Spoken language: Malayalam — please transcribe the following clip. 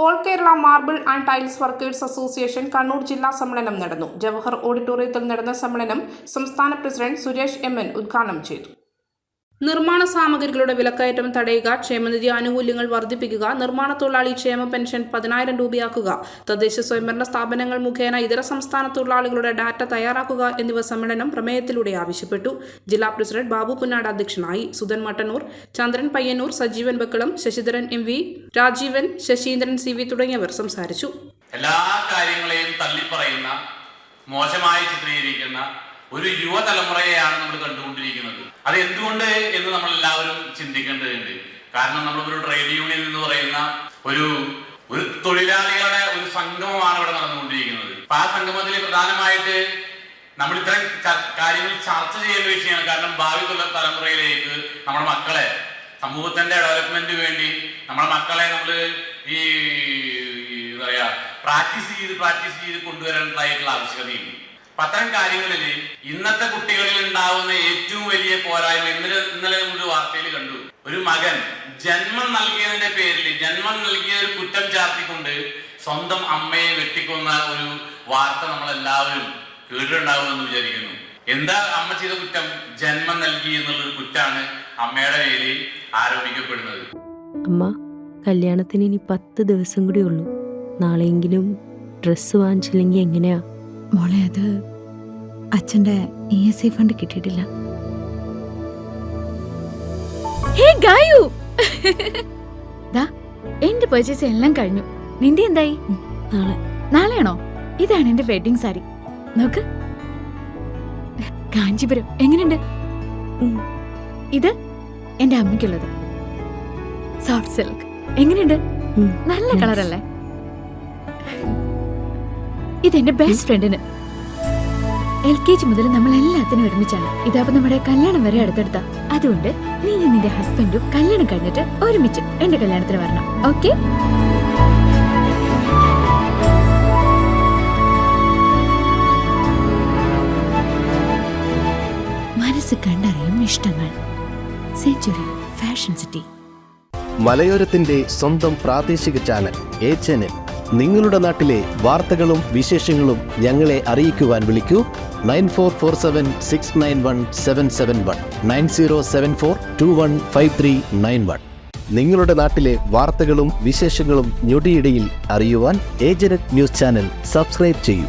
All Kerala marble and tiles workers association Kannur ജില്ലാ സമ്മേളനം നടന്നു. ജവഹർ ഓഡിറ്റോറിയത്തിൽ നടന്ന സമ്മേളനം സംസ്ഥാന പ്രസിഡന്റ് സുരേഷ് MN ഉദ്ഘാടനം ചെയ്തു. നിർമ്മാണ സാമഗ്രികളുടെ വിലക്കയറ്റം തടയുക, ക്ഷേമനിധി ആനുകൂല്യങ്ങൾ വർദ്ധിപ്പിക്കുക, നിർമ്മാണ തൊഴിലാളി ക്ഷേമ പെൻഷൻ 10,000 രൂപയാക്കുക, തദ്ദേശ സ്വയംഭരണ സ്ഥാപനങ്ങൾ മുഖേന ഇതര സംസ്ഥാന തൊഴിലാളികളുടെ ഡാറ്റ തയ്യാറാക്കുക എന്നിവ സമ്മേളനം പ്രമേയത്തിലൂടെ ആവശ്യപ്പെട്ടു. ജില്ലാ പ്രസിഡന്റ് ബാബു പുന്നാട് അധ്യക്ഷനായി. സുധൻ മട്ടന്നൂർ, ചന്ദ്രൻ പയ്യന്നൂർ, സജീവൻ ബക്കളം, ശശിധരൻ MV, രാജീവൻ, ശശീന്ദ്രൻ CV തുടങ്ങിയവർ സംസാരിച്ചു. എല്ലാ കാര്യങ്ങളെയും തള്ളിപ്പറയുന്ന, മോശമായി ചിത്രീകരിക്കുന്ന ഒരു യുവതലമുറയെയാണ് നമ്മൾ കണ്ടുകൊണ്ടിരിക്കുന്നത്. അത് എന്തുകൊണ്ട് എന്ന് നമ്മൾ എല്ലാവരും ചിന്തിക്കേണ്ടതുണ്ട്. കാരണം നമ്മളൊരു ട്രേഡ് യൂണിയൻ എന്ന് പറയുന്ന ഒരു തൊഴിലാളികളുടെ ഒരു സംഗമമാണ് ഇവിടെ നടന്നുകൊണ്ടിരിക്കുന്നത്. അപ്പൊ ആ സംഗമത്തിൽ പ്രധാനമായിട്ട് നമ്മൾ ഇത്തരം കാര്യങ്ങൾ ചർച്ച ചെയ്യേണ്ട വിഷയമാണ്. കാരണം ഭാവി തലമുറയിലേക്ക് നമ്മുടെ മക്കളെ, സമൂഹത്തിന്റെ ഡെവലപ്മെന്റിന് വേണ്ടി നമ്മുടെ മക്കളെ നമ്മൾ ഈ എന്താ പറയാ പ്രാക്ടീസ് ചെയ്ത് കൊണ്ടുവരേണ്ടതായിട്ടുള്ള ആവശ്യകതയുണ്ട്. അത്തരം കാര്യങ്ങളിൽ ഇന്നത്തെ കുട്ടികളിൽ ഉണ്ടാവുന്ന ഏറ്റവും വലിയ പോരായ്മ ഇന്നലെ നമ്മുടെ വാർത്തയിൽ കണ്ടു. ഒരു മകൻ ജന്മം നൽകിയതിന്റെ പേരിൽ ജന്മം നൽകിയ ഒരു കുറ്റം ചാർത്തിക്കൊണ്ട് സ്വന്തം അമ്മയെ വെട്ടിക്കൊന്ന ഒരു വാർത്ത നമ്മളെല്ലാവരും കേട്ടിട്ടുണ്ടാവുമെന്ന് വിചാരിക്കുന്നു. എന്താ അമ്മ ചെയ്ത കുറ്റം? ജന്മം നൽകി എന്നുള്ളൊരു കുറ്റാണ് അമ്മയുടെ പേരിൽ ആരോപിക്കപ്പെടുന്നത്. അമ്മ, കല്യാണത്തിന് ഇനി 10 ദിവസം കൂടി ഉള്ളൂ. നാളെയെങ്കിലും ഡ്രസ്സ് വാങ്ങിച്ചില്ലെങ്കിൽ എങ്ങനെയാ മോളെ? അത് അച്ഛൻ്റെ ESI ഫണ്ട് കിട്ടിയിട്ടില്ല. എന്റെ പർച്ചേസ് എല്ലാം കഴിഞ്ഞു. നിന്റെ എന്തായി? നാളെയാണോ? ഇതാണ് എന്റെ വെഡിങ് സാരി. നോക്ക്, കാഞ്ചീപുരം എങ്ങനെയുണ്ട്? ഇത് എന്റെ അമ്മയ്ക്കുള്ളത് സോഫ്റ്റ് സിൽക്ക്. എങ്ങനെയുണ്ട്? നല്ല കളറല്ലേ? ഇതെന്റെ ബെസ്റ്റ് ഫ്രണ്ടിന്. LKG മുതൽ നമ്മൾ എല്ലാത്തിനും ഒരുമിച്ചാണ്. ഇതാപ്പോ നമ്മുടെ കല്യാണം വരെ അടുത്തെടുത്ത. അതുകൊണ്ട് നീ നിന്റെ ഹസ്ബൻഡും കല്യാണം കഴിഞ്ഞിട്ട് ഒരുമിച്ച് എന്റെ കല്യാണത്തിന് വരണം. ഓക്കെ? മനസ്സ് കണ്ടറിയും ഇഷ്ടങ്ങൾ. Century fashion city. മലയോരത്തിന്റെ സ്വന്തം പ്രാദേശിക ചാനൽ A Channel. നിങ്ങളുടെ നാട്ടിലെ വാർത്തകളും വിശേഷങ്ങളും ഞങ്ങളെ അറിയിക്കുവാൻ വിളിക്കൂ. 9447691771 9074215391. നിങ്ങളുടെ നാട്ടിലെ വാർത്തകളും വിശേഷങ്ങളും ഞൊടിയിടയിൽ അറിയുവാൻ ഏജനറ്റ് ന്യൂസ് ചാനൽ സബ്സ്ക്രൈബ് ചെയ്യൂ.